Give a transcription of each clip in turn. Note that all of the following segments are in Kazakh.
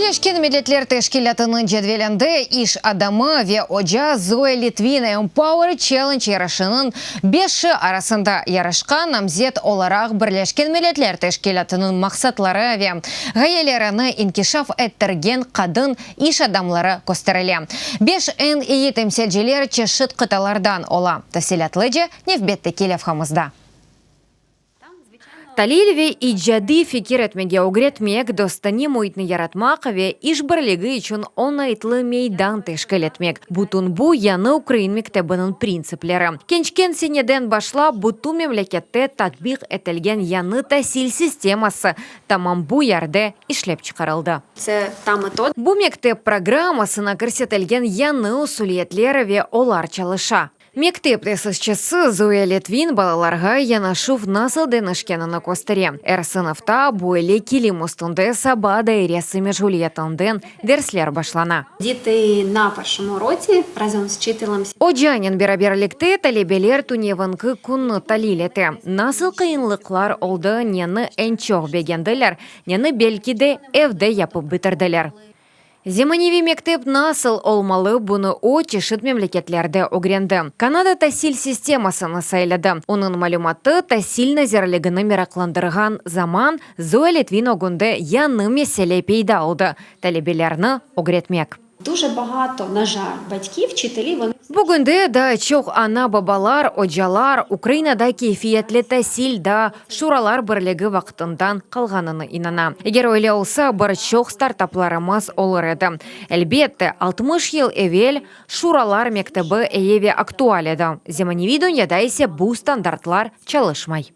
Бірлешкен Милләтләр Тәшкилатының җәдвәлендә иш адамы ве Оджа Зоя Литвина Empower Challenge ярышының 5 арасында ярышкан намзет оларак Бірлешкен Милләтләр Тәшкилатының максатлары ве гаяләрен инкишаф эттерген кадын иш адамлары көстерелә. 5 эн ие темсилчеләр чешит кыталардан ола. Тәфсилатлы Невбетте Келевхамызда. Талилеве иджады фикир этмеге угретмек достани муйтны яратмак ве иш бірлігі üçün онайтлы мейдан тешкел етмек. Бутун бу яны Украин мектебінің принциплері. Кенчкен сенеден башла буту мемлекетте татбиқ етілген яны тәсіл системасы тамам бу ярде ишлеп чықарылды. Бу мектеп программасына көрсетілген яны усулетлері ве олар чалыша. Мектеп тесісчесі Зоя Литвин балаларға янашув насыл денішкеніні көстіре. Әр сыныфта бойле килим ұстынды саба дайресі межгулиетінден дерслер башлана. Діти на першому році разом з вчителем. Оджанин бераберлікті талебелер туневінкі күнні талилеті. Насыл қиынлықлар олды нені әнчоқ бегенділер, нені белкіде evde yapıp bitirdiler. Земаневи мектеп насыл олмалы бұны о чешит мемлекетлерде огренді. Канада тәсіл системасыны сайлады. Оның малюматы тәсіл назерлігіні меракландырған заман Зоя Литвин огынды яны меселе пейда алды. Талебелерні огретмек. Дуже багато, на жаль, батьків, вчителів, вони... Бүгінде да чоқ ана бабалар, оджалар, Украинада кейфиетлі тәсіл да шуралар бірлігі вақытындан қалғаныны инана. Егер ойлы олса, бір чоқ стартапларымыз олыр еді. Әлбетті, 60 ел евел шуралар мектебі әйеве актуал еді. Земаневи дүнияда есе бұл стандартлар чалышмай.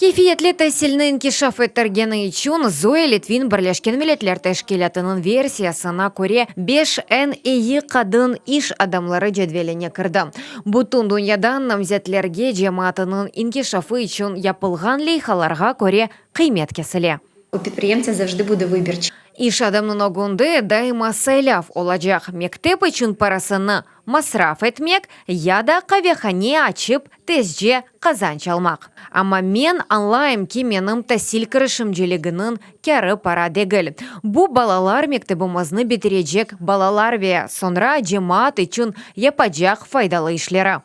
Кейфиетлі тәсілні инкишаф еттергені үшін Зоя Литвин Бірлешкен Милләтләр Тәшкилатының версиясына көре 5 эн ие қадын иш адамлары жедвеліне кірді. Бұтын дүниядан намзетлерге жематының инкишафы үшін япылған лейхаларға көре қимет кесіле. У підприємця завжди буде вибір. Иш адамның огынды дайма сайлав олажақ. Мектеп үшін парасыны масраф етмек, яда кавехане ачып тезже қазан чалмақ. Ама мен анлайым ки менің тәсіл кірішім желігінің кәрі пара дегіл. Бұ балалар мектебімізні бетережек балалар ве сонра жемат үшін япаджақ файдалы ішлері.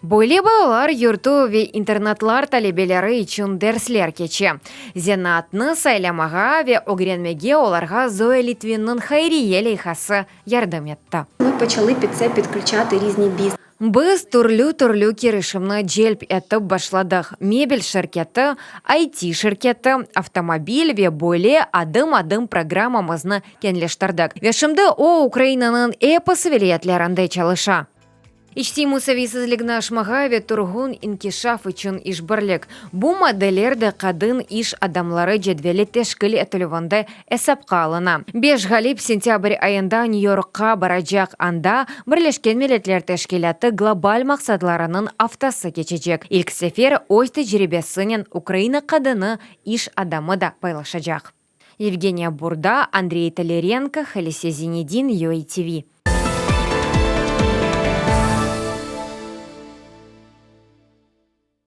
Бойле балалар юрту ве интернатлар талебелері үшін дәрслер кече. Зенатны сайлямаға ве огренмеге оларға Зоя Литвинның хайрие лейхасы ярдым етті. Ми почали під це підключати різні бізнес. Біз түрлі керішімні желп етіп башладық. Мебель шirketi, IT шirketi, автомобиль ве бойле адым-адым программамызны кенлештірдік. Вешімді о Украинаның эпосы велетлерінде чалыша. Ишти мусависізлігні ашмаға ве тұрғын инкишаф үшін иш бірлік. Бұ моделерді қадын иш адамлары жедвелі тешкіл етілівінді әсапқа алына. 5 ғалип сентябрь айында Нью-Йоркқа баражақ анда Бірлешкен Милләтләр Тәшкилаты глобаль мақсатларының автасы кечечек. Илк сефер өз тәжірибесінен Украина қадыны иш адамы да пайлашачақ. Евгения Бурда, Андрей Толеренко, Халисе Зинедин, UATV.